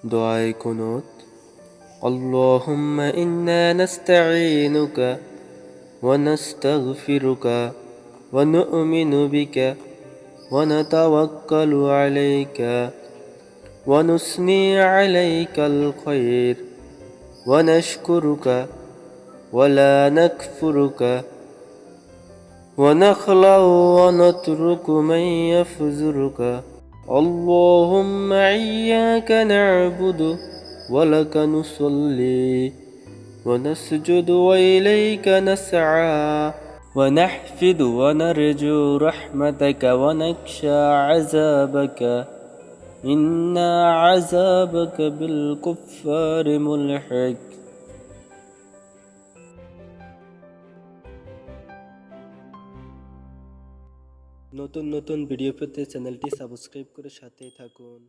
دعاء قنوت. اللهم إنا نستعينك ونستغفرك ونؤمن بك ونتوكل عليك ونثني عليك الخير ونشكرك ولا نكفرك ونخلع ونترك من يفجرك. اللهم إياك نعبد ولك نصلي ونسجد وإليك نسعى ونحفد ونرجو رحمتك ونخشى عذابك إن عذابك بالكفار ملحق. নতুন নতুন ভিডিও পেতে চ্যানেলটি সাবস্ক্রাইব করে সাথেই থাকুন।